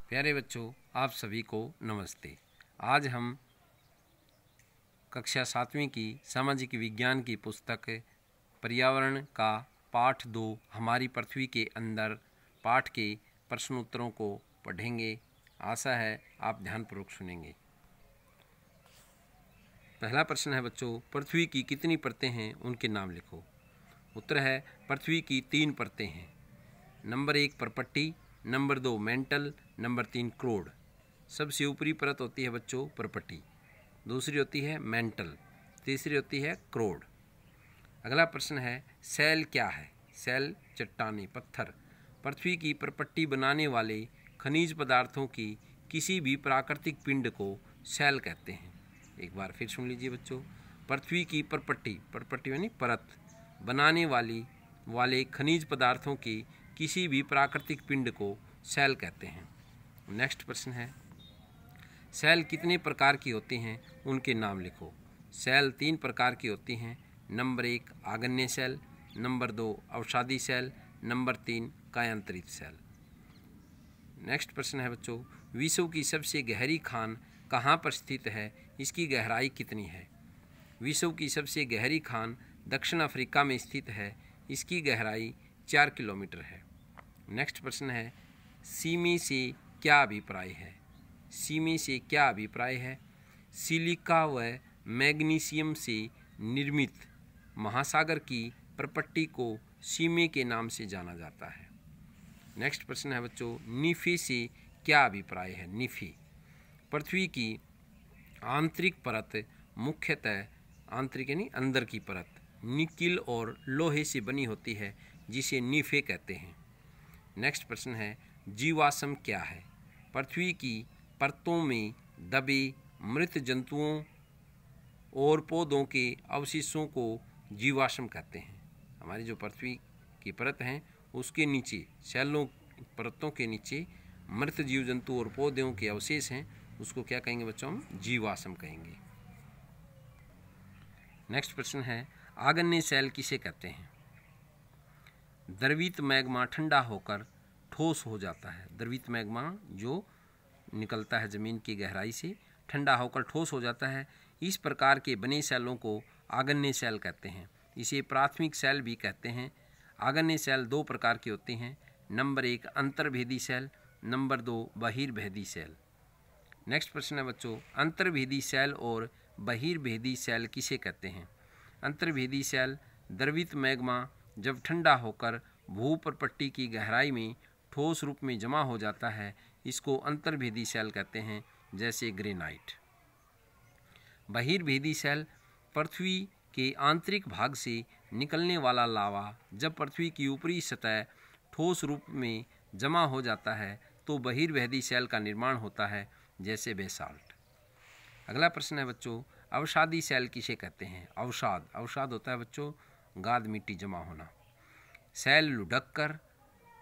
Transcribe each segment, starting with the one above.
प्यारे बच्चों, आप सभी को नमस्ते। आज हम कक्षा 7वीं की सामाजिक विज्ञान की पुस्तक पर्यावरण का पाठ 2 हमारी पृथ्वी के अंदर पाठ के प्रश्नोत्तरों को पढ़ेंगे। आशा है आप ध्यानपूर्वक सुनेंगे। पहला प्रश्न है बच्चों, पृथ्वी की कितनी परतें हैं, उनके नाम लिखो। उत्तर है पृथ्वी की 3 परतें हैं। नंबर 1 परपट्टी, नंबर 2 मेंटल, नंबर 3 क्रोड। सबसे ऊपरी परत होती है बच्चों परपट्टी, दूसरी होती है मेंटल, तीसरी होती है क्रोड। अगला प्रश्न है सेल क्या है। सेल चट्टानें, पत्थर। पृथ्वी की परपट्टी बनाने वाले खनिज पदार्थों की किसी भी प्राकृतिक पिंड को सेल कहते हैं। एक बार फिर सुन लीजिए बच्चों, पृथ्वी की परपट्टी, परपट्टी यानी परत, बनाने वाले खनिज पदार्थों की किसी भी प्राकृतिक पिंड को सेल कहते हैं। नेक्स्ट प्रश्न है सेल कितने प्रकार की होती हैं, उनके नाम लिखो। सेल 3 प्रकार की होती हैं। नंबर 1 आगन्य सेल, नंबर 2 अवसादी सेल, नंबर 3 कायांतरित सेल। नेक्स्ट प्रश्न है बच्चों, विश्व की सबसे गहरी खान कहाँ पर स्थित है, इसकी गहराई कितनी है। विश्व की सबसे गहरी खान दक्षिण अफ्रीका में स्थित है, इसकी गहराई 4 किलोमीटर है। नेक्स्ट प्रश्न है सीमे से क्या अभिप्राय है। सीमे से क्या अभिप्राय है। सिलिका व मैग्नीशियम से निर्मित महासागर की परपट्टी को सीमे के नाम से जाना जाता है। नेक्स्ट प्रश्न है बच्चों, नीफे से क्या अभिप्राय है। नीफे पृथ्वी की आंतरिक परत, मुख्यतः आंतरिक यानी अंदर की परत, निकिल और लोहे से बनी होती है, जिसे नीफे कहते हैं। नेक्स्ट प्रश्न है जीवाश्म क्या है। पृथ्वी की परतों में दबे मृत जंतुओं और पौधों के अवशेषों को जीवाश्म कहते हैं। हमारी जो पृथ्वी की परत है उसके नीचे, सेलों परतों के नीचे मृत जीव जंतु और पौधों के अवशेष हैं, उसको क्या कहेंगे बच्चों, हम जीवाश्म कहेंगे। नेक्स्ट प्रश्न है आगन्य सेल किसे कहते हैं। द्रवित मैग्मा ठंडा होकर ठोस हो जाता है। द्रवित मैग्मा जो निकलता है ज़मीन की गहराई से, ठंडा होकर ठोस हो जाता है। इस प्रकार के बने सेलों को आगन्य सेल कहते हैं। इसे प्राथमिक सेल भी कहते हैं। आगन्य सेल 2 प्रकार की होती हैं। नंबर 1 अंतर्भेदी सेल, नंबर 2 बहिर्भेदी सेल। नेक्स्ट प्रश्न है बच्चों, अंतर्भेदी सेल और बहिर्भेदी सेल किसे कहते हैं। अंतर्भेदी सेल द्रवित मैग्मा जब ठंडा होकर भूपरपट्टी की गहराई में ठोस रूप में जमा हो जाता है, इसको अंतर्भेदी सेल कहते हैं, जैसे ग्रेनाइट। बहिर्भेदी सेल पृथ्वी के आंतरिक भाग से निकलने वाला लावा जब पृथ्वी की ऊपरी सतह ठोस रूप में जमा हो जाता है तो बहिर्भेदी सेल का निर्माण होता है, जैसे बेसाल्ट। अगला प्रश्न है बच्चों, अवसादी सेल किसे कहते हैं। अवसाद, अवसाद होता है बच्चों गाद मिट्टी जमा होना। सेल लुढ़क कर,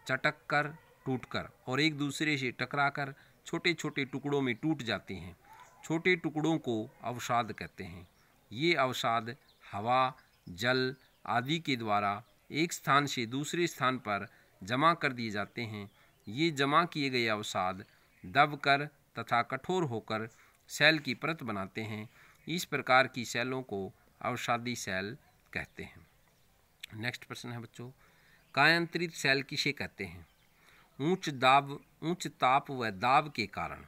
चटक कर, टूट कर और एक दूसरे से टकराकर छोटे छोटे टुकड़ों में टूट जाती हैं। छोटे टुकड़ों को अवसाद कहते हैं। ये अवसाद हवा, जल आदि के द्वारा एक स्थान से दूसरे स्थान पर जमा कर दिए जाते हैं। ये जमा किए गए अवसाद दबकर तथा कठोर होकर सेल की परत बनाते हैं। इस प्रकार की सेलों को अवसादी सेल कहते हैं। नेक्स्ट प्रश्न है बच्चों, कायांतरित सेल किसे कहते हैं। उच्च ताप व दाब के कारण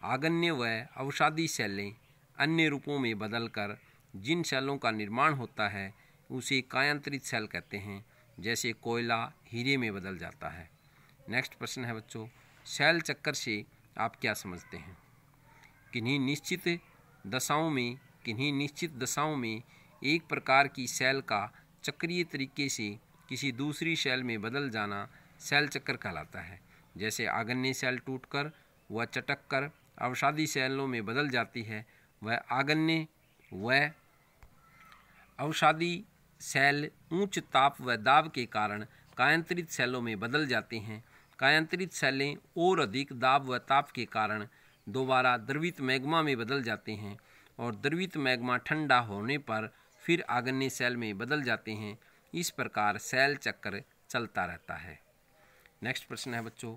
आगन्य व अवसादी सेलें अन्य रूपों में बदलकर जिन सेलों का निर्माण होता है उसे कायांतरित सेल कहते हैं, जैसे कोयला हीरे में बदल जाता है। नेक्स्ट प्रश्न है बच्चों, सेल चक्कर से आप क्या समझते हैं। किन्हीं निश्चित दशाओं में एक प्रकार की सेल का चक्रीय तरीके से किसी दूसरी सेल में बदल जाना सेल चक्कर कहलाता है। जैसे आगन्य सेल टूटकर व चटक कर अवसादी सेलों में बदल जाती है, वह आगन्य व अवसादी सेल उच्च ताप व दाब के कारण कायांतरित सेलों में बदल जाते हैं। कायांतरित सेलें और अधिक दाब व ताप के कारण दोबारा द्रवित मैग्मा में बदल जाते हैं और द्रवित मैग्मा ठंडा होने पर फिर आगन्य सेल में बदल जाते हैं। इस प्रकार सेल चक्र चलता रहता है। नेक्स्ट प्रश्न है बच्चों,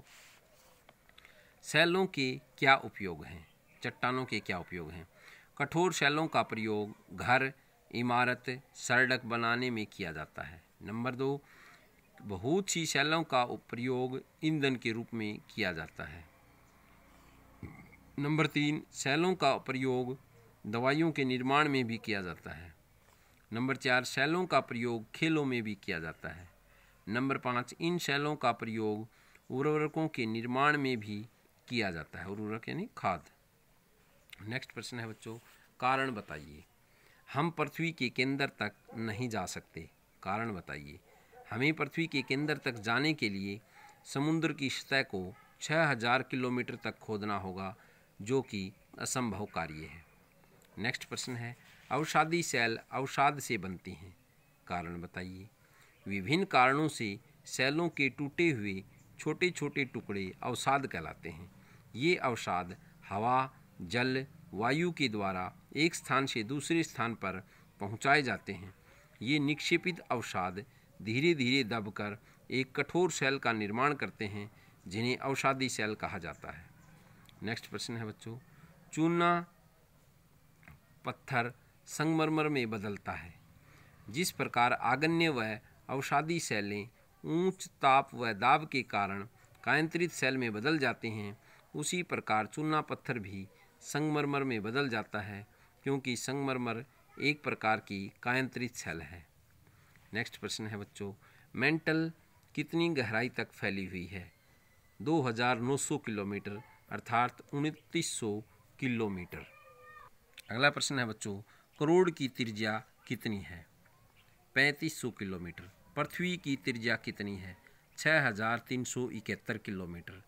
शैलों के क्या उपयोग हैं? चट्टानों के क्या उपयोग हैं? कठोर शैलों का प्रयोग घर, इमारत, सड़क बनाने में किया जाता है। नंबर 2, बहुत सी शैलों का प्रयोग ईंधन के रूप में किया जाता है। नंबर 3, शैलों का प्रयोग दवाइयों के निर्माण में भी किया जाता है। नंबर 4, शैलों का प्रयोग खेलों में भी किया जाता है। नंबर 5, इन शैलों का प्रयोग उर्वरकों के निर्माण में भी किया जाता है। उर्वरक यानी खाद। नेक्स्ट प्रश्न है बच्चों, कारण बताइए। हम पृथ्वी के केंद्र तक नहीं जा सकते, कारण बताइए। हमें पृथ्वी के केंद्र तक जाने के लिए समुद्र की सतह को 6000 किलोमीटर तक खोदना होगा, जो कि असंभव कार्य है। नेक्स्ट प्रश्न है, अवसादी सेल अवसाद से बनती हैं, कारण बताइए। विभिन्न कारणों से सेलों के टूटे हुए छोटे छोटे टुकड़े अवसाद कहलाते हैं। ये अवसाद हवा, जल, वायु के द्वारा एक स्थान से दूसरे स्थान पर पहुंचाए जाते हैं। ये निक्षेपित अवसाद धीरे धीरे दबकर एक कठोर सेल का निर्माण करते हैं, जिन्हें अवसादी सेल कहा जाता है। नेक्स्ट प्रश्न है बच्चों, चूना पत्थर संगमरमर में बदलता है। जिस प्रकार आग्नेय व अवसादी सेलें उच्च ताप व दाब के कारण कायांतरित सेल में बदल जाते हैं, उसी प्रकार चूना पत्थर भी संगमरमर में बदल जाता है, क्योंकि संगमरमर एक प्रकार की कायांतरित सेल है। नेक्स्ट प्रश्न है बच्चों, मेंटल कितनी गहराई तक फैली हुई है? 2900 किलोमीटर अर्थात 2900 किलोमीटर। अगला प्रश्न है बच्चों, करोड़ की त्रिज्या कितनी है? 3500 किलोमीटर। पृथ्वी की त्रिज्या कितनी है? 6371 किलोमीटर।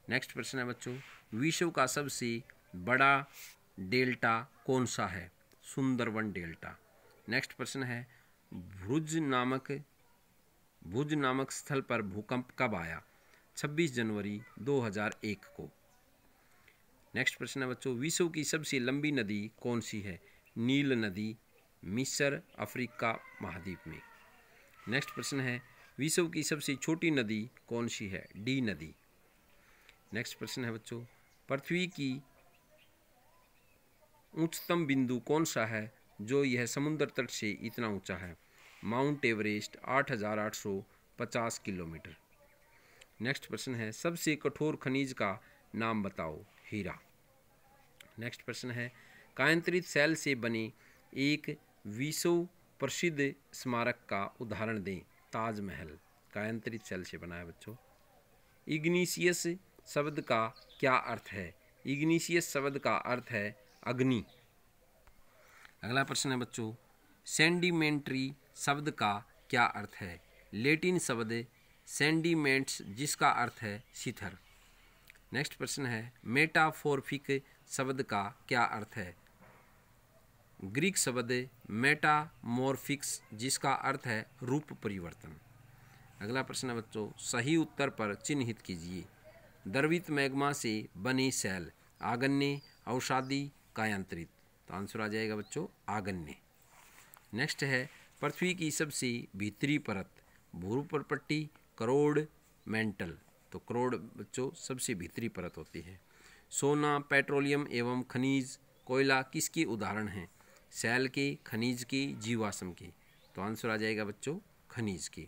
नेक्स्ट प्रश्न है बच्चों, विश्व का सबसे बड़ा डेल्टा कौन सा है? सुंदरवन डेल्टा। नेक्स्ट प्रश्न है, भुज नामक स्थल पर भूकंप कब आया? 26 जनवरी 2001 को। नेक्स्ट प्रश्न है बच्चों, विश्व की सबसे लंबी नदी कौन सी है? नील नदी, मिस्र, अफ्रीका महाद्वीप में। नेक्स्ट प्रश्न है, विश्व की सबसे छोटी नदी कौन सी है? डी नदी। नेक्स्ट प्रश्न है बच्चों, पृथ्वी की उच्चतम बिंदु कौन सा है जो यह समुद्र तट से इतना ऊंचा है? Mount Everest 8850 kilometre. नेक्स्ट प्रश्न है, सबसे कठोर खनिज का नाम बताओ? हीरा। नेक्स्ट प्रश्न है, कायांतरित सेल से बने एक विश्व प्रसिद्ध स्मारक का उदाहरण दें? ताजमहल कायांतरित सेल से बना है बच्चों। इग्निशियस शब्द का क्या अर्थ है? इग्निशियस शब्द का अर्थ है अग्नि। अगला प्रश्न है बच्चों, सेंडिमेंट्री शब्द का क्या अर्थ है? लैटिन शब्द सेंडिमेंट्स, जिसका अर्थ है शिखर। नेक्स्ट प्रश्न है, मेटाफोरफिक शब्द का क्या अर्थ है? ग्रीक शब्द मेटामॉर्फिक्स, जिसका अर्थ है रूप परिवर्तन। अगला प्रश्न है बच्चों, सही उत्तर पर चिन्हित कीजिए। द्रवित मैग्मा से बने सेल आग्नेय, अवसादी, कायांतरित। तो आंसर आ जाएगा बच्चों आग्नेय। नेक्स्ट है, पृथ्वी की सबसे भीतरी परत भूरूप पट्टी, करोड़, मेंटल। तो करोड़ बच्चों सबसे भीतरी परत होती है। सोना, पेट्रोलियम एवं खनिज, कोयला किसके उदाहरण हैं? सेल के, खनिज के, जीवाश्म के। तो आंसर आ जाएगा बच्चों खनिज के।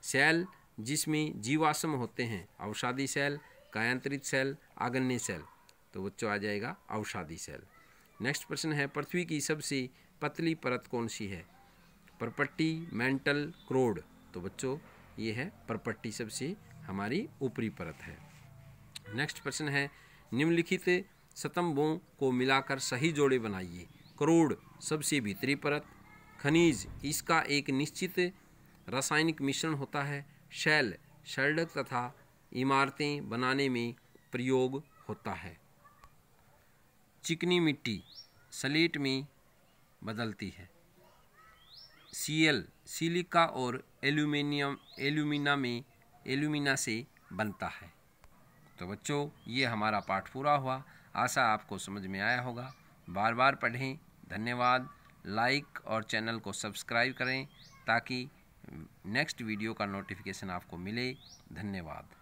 सेल जिसमें जीवाश्म होते हैं, अवसादी सेल, कायांतरित सेल, आग्नेय सेल। तो बच्चों आ जाएगा अवसादी सेल। नेक्स्ट प्रश्न है, पृथ्वी की सबसे पतली परत कौन सी है? परपट्टी, मेंटल, क्रोड। तो बच्चों ये है परपट्टी, सबसे हमारी ऊपरी परत है। नेक्स्ट प्रश्न है, निम्नलिखित स्तंभों को मिलाकर सही जोड़े बनाइए। करोड़ सबसे भीतरी परत, खनिज इसका एक निश्चित रासायनिक मिश्रण होता है, शैल सड़क तथा इमारतें बनाने में प्रयोग होता है, चिकनी मिट्टी सलेट में बदलती है, सीएल सिलिका और एल्यूमिना से बनता है। तो बच्चों ये हमारा पाठ पूरा हुआ। आशा आपको समझ में आया होगा। बार बार पढ़ें। धन्यवाद। लाइक और चैनल को सब्सक्राइब करें ताकि नेक्स्ट वीडियो का नोटिफिकेशन आपको मिले। धन्यवाद।